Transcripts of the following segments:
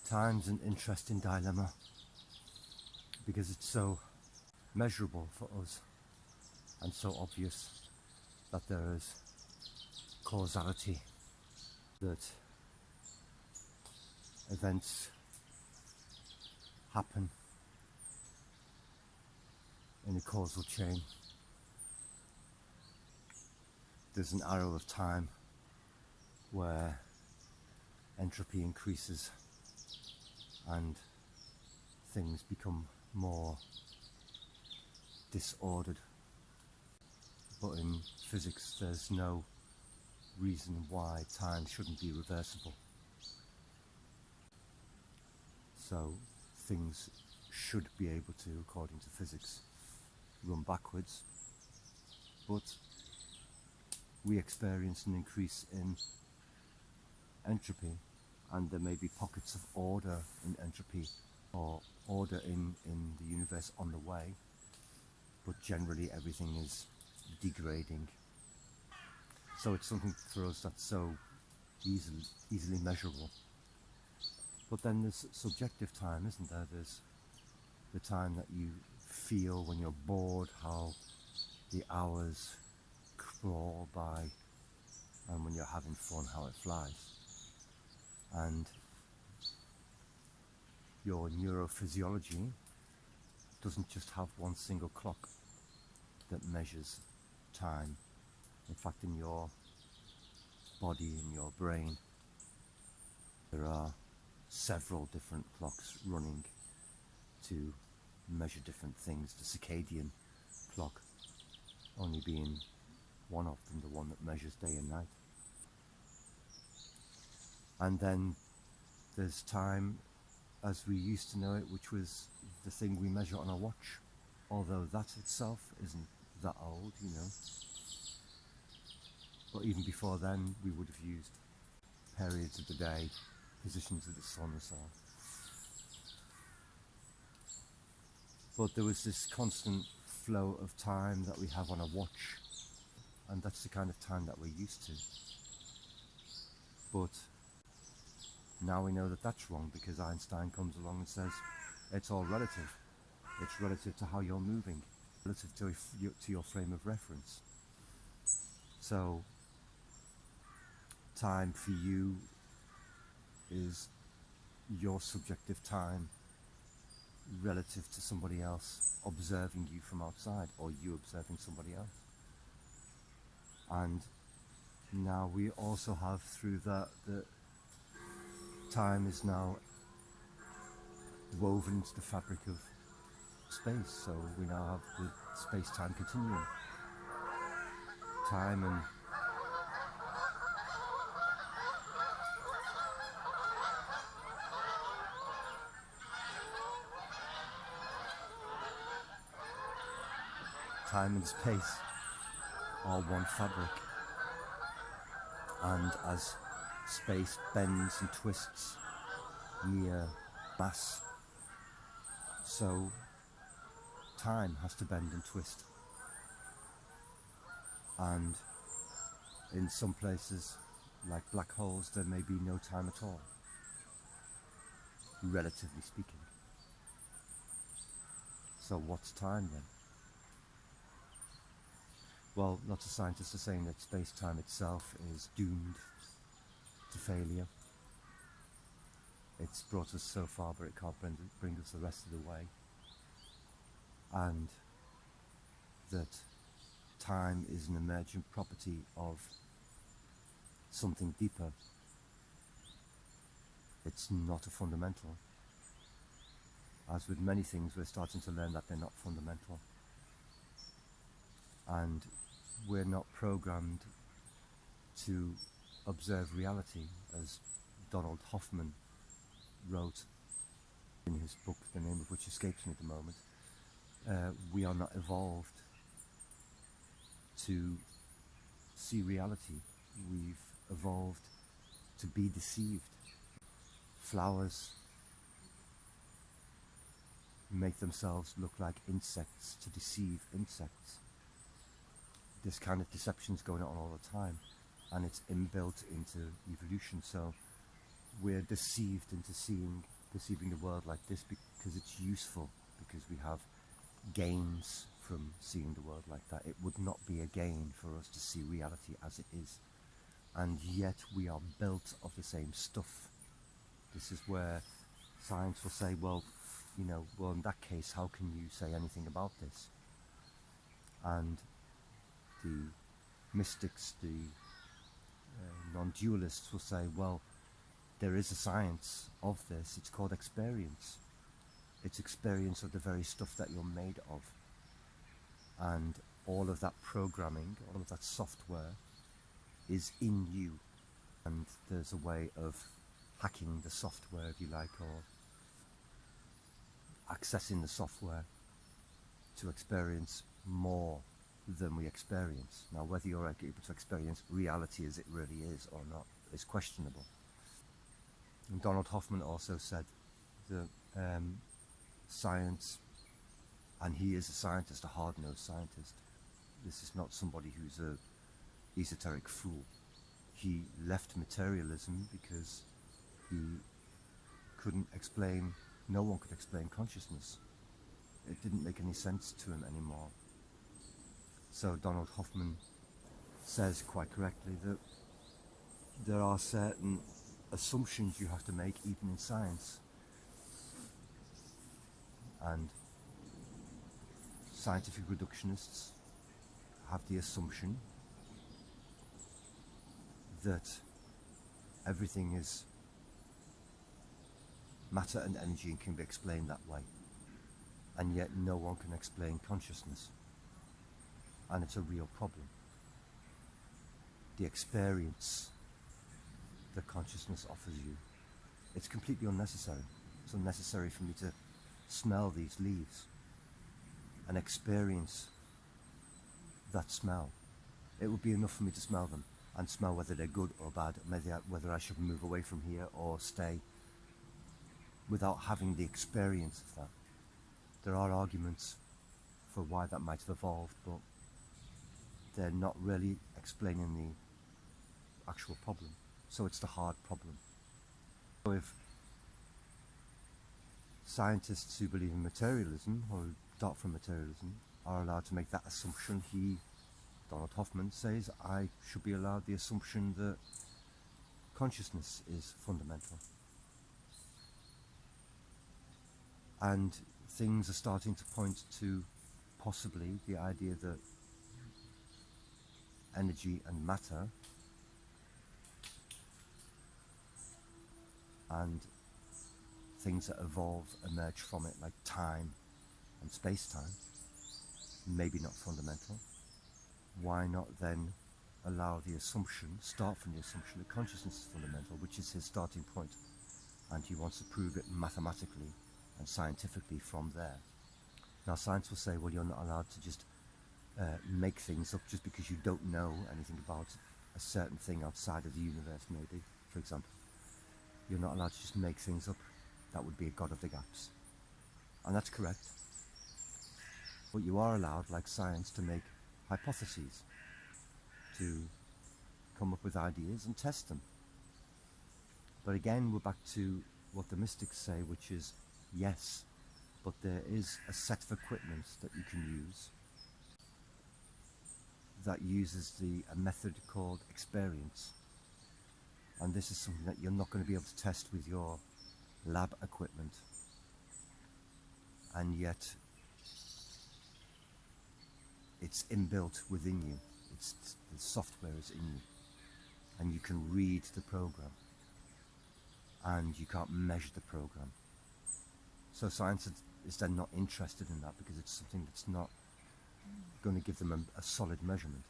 Time's an interesting dilemma because it's so measurable for us and so obvious that there is causality, that events happen in a causal chain. There's an arrow of time where entropy increases and things become more disordered. But in physics there's no reason why time shouldn't be reversible. So things should be able to, according to physics, run backwards. But we experience an increase in entropy, and there may be pockets of order in entropy or order in the universe on the way, but generally everything is degrading. So it's something for us that's so easily measurable. But then there's subjective time, isn't there? There's the time that you feel when you're bored, how the hours crawl by, and when you're having fun, how it flies. And your neurophysiology doesn't just have one single clock that measures time. In fact, in your body, in your brain, there are several different clocks running to measure different things. The circadian clock only being one of them, the one that measures day and night. And then there's time as we used to know it, which was the thing we measure on a watch, although that itself isn't that old, you know. But even before then we would have used periods of the day, positions of the sun and so on. But there was this constant flow of time that we have on a watch, and that's the kind of time that we're used to. But now we know that that's wrong, because Einstein comes along and says it's all relative. It's relative to how you're moving, relative to your frame of reference. So time for you is your subjective time relative to somebody else observing you from outside, or you observing somebody else. And now we also have through that time is now woven into the fabric of space. So we now have the space-time continuum. Time and space are one fabric. And as space bends and twists near mass, so time has to bend and twist. And in some places, like black holes, there may be no time at all, relatively speaking. So what's time then? Well, lots of scientists are saying that space-time itself is doomed to failure. It's brought us so far, but it can't bring us the rest of the way. And that time is an emergent property of something deeper. It's not a fundamental. As with many things, we're starting to learn that they're not fundamental. And we're not programmed to observe reality, as Donald Hoffman wrote in his book, the name of which escapes me at the moment. We are not evolved to see reality. We've evolved to be deceived. Flowers make themselves look like insects to deceive insects. This kind of deception's going on all the time, and it's inbuilt into evolution. So we're deceived into seeing perceiving the world like this because it's useful, because we have gains from seeing the world like that. It would not be a gain for us to see reality as it is. And yet we are built of the same stuff. This is where science will say, well, well, in that case, how can you say anything about this? And the mystics, the non-dualists will say, well, there is a science of this. It's called experience. It's experience of the very stuff that you're made of. And all of that programming, all of that software is in you. And there's a way of hacking the software, if you like, or accessing the software to experience more than we experience. Now, whether you're able to experience reality as it really is or not is questionable. And Donald Hoffman also said that science, and he is a scientist, a hard-nosed scientist. This is not somebody who's a esoteric fool. He left materialism because he couldn't explain, no one could explain consciousness. It didn't make any sense to him anymore. So Donald Hoffman says quite correctly that there are certain assumptions you have to make even in science. And scientific reductionists have the assumption that everything is matter and energy and can be explained that way. And yet no one can explain consciousness. And it's a real problem. The experience that consciousness offers you, it's completely unnecessary. It's unnecessary for me to smell these leaves and experience that smell. It would be enough for me to smell them and smell whether they're good or bad, whether I should move away from here or stay, without having the experience of that. There are arguments for why that might have evolved, but they're not really explaining the actual problem. So it's the hard problem. So if scientists who believe in materialism or who start from materialism are allowed to make that assumption, Donald Hoffman says, I should be allowed the assumption that consciousness is fundamental. And things are starting to point to possibly the idea that energy and matter and things that emerge from it, like time and space-time, maybe not fundamental. Why not then allow the assumption, start from the assumption that consciousness is fundamental, which is his starting point, and he wants to prove it mathematically and scientifically from there. Now science will say, well, you're not allowed to just make things up just because you don't know anything about a certain thing outside of the universe, maybe, for example. You're not allowed to just make things up. That would be a god of the gaps. And that's correct. But you are allowed, like science, to make hypotheses, to come up with ideas and test them. But again, we're back to what the mystics say, which is, yes, but there is a set of equipment that you can use that uses a method called experience. And this is something that you're not going to be able to test with your lab equipment. And yet, it's inbuilt within you. The software is in you. And you can read the program. And you can't measure the program. So science is then not interested in that because it's something that's not going to give them a solid measurement.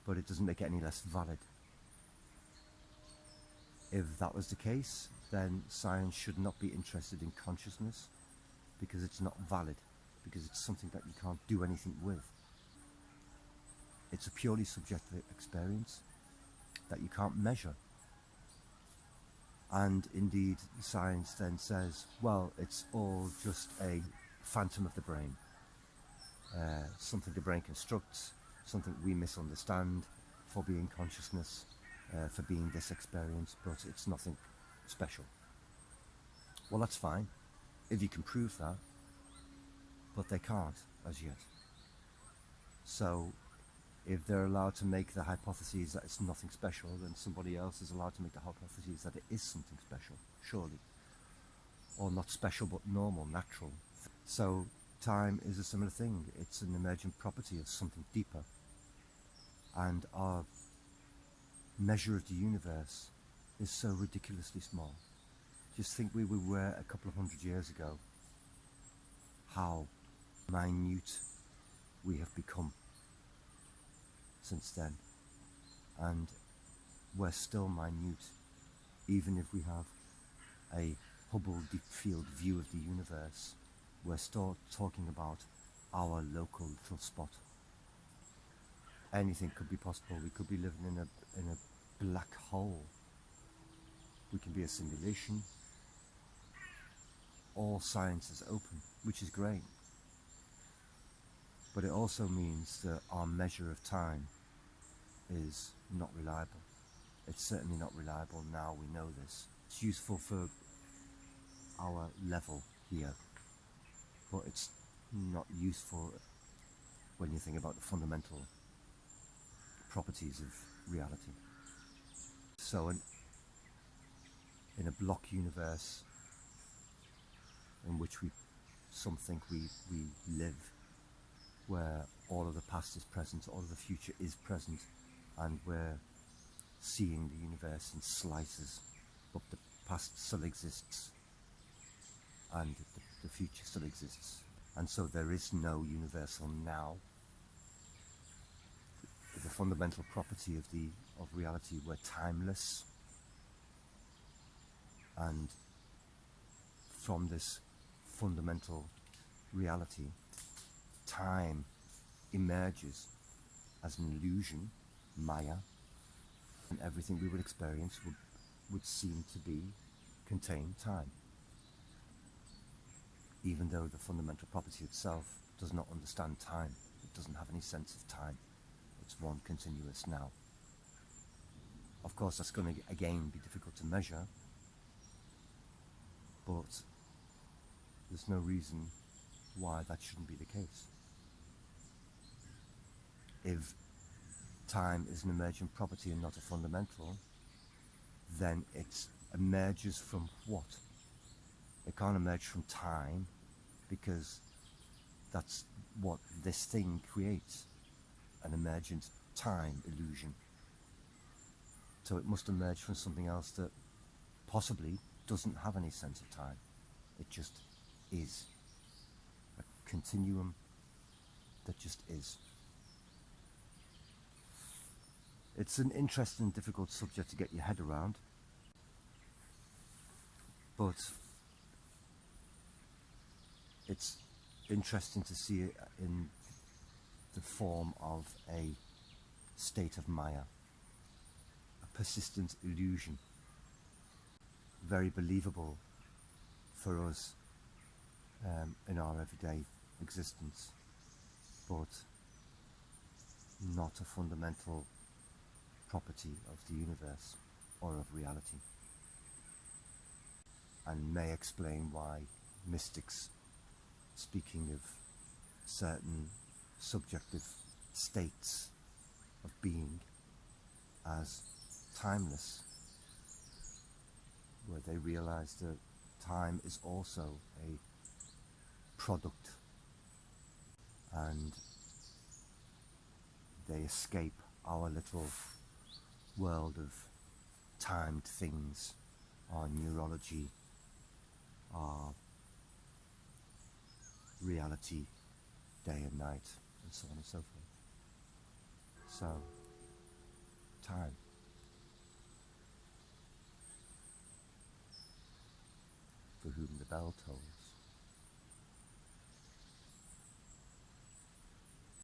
But it doesn't make it any less valid. If that was the case, then science should not be interested in consciousness because it's not valid, because it's something that you can't do anything with. It's a purely subjective experience that you can't measure. And indeed, science then says, well, it's all just a phantom of the brain, something the brain constructs, something we misunderstand for being consciousness, for being this experience, but it's nothing special. Well, that's fine if you can prove that, but they can't as yet. So if they're allowed to make the hypotheses that it's nothing special, then somebody else is allowed to make the hypotheses that it is something special, surely. Or not special, but normal, natural. So time is a similar thing. It's an emergent property of something deeper. And our measure of the universe is so ridiculously small. Just think where we were a couple of 100 years ago, how minute we have become since then. And we're still minute, even if we have a Hubble deep field view of the universe. We're still talking about our local little spot. Anything could be possible. We could be living in a black hole. We can be a simulation. All science is open, which is great. But it also means that our measure of time is not reliable. It's certainly not reliable now, we know this. It's useful for our level here, but it's not useful when you think about the fundamental properties of reality. So in a block universe in which some think we live, where all of the past is present, all of the future is present, and we're seeing the universe in slices, but the past still exists and the future still exists, and so there is no universal now. The fundamental property of reality, we're timeless, and from this fundamental reality, time emerges as an illusion, Maya, and everything we would experience would seem to contain time, even though the fundamental property itself does not understand time. It doesn't have any sense of time. It's one continuous now. Of course, that's going to again be difficult to measure, but there's no reason why that shouldn't be the case. If time is an emergent property and not a fundamental, then it emerges from what? It can't emerge from time, because that's what this thing creates, an emergent time illusion. So it must emerge from something else that possibly doesn't have any sense of time. It just is. A continuum that just is. It's an interesting, difficult subject to get your head around, but it's interesting to see it in the form of a state of Maya, a persistent illusion, very believable for us in our everyday existence, but not a fundamental property of the universe or of reality, and may explain why mystics, speaking of certain subjective states of being as timeless, where they realize that time is also a product, and they escape our little world of timed things, our neurology, our reality, day and night, and so on and so forth. So, time. For whom the bell tolls.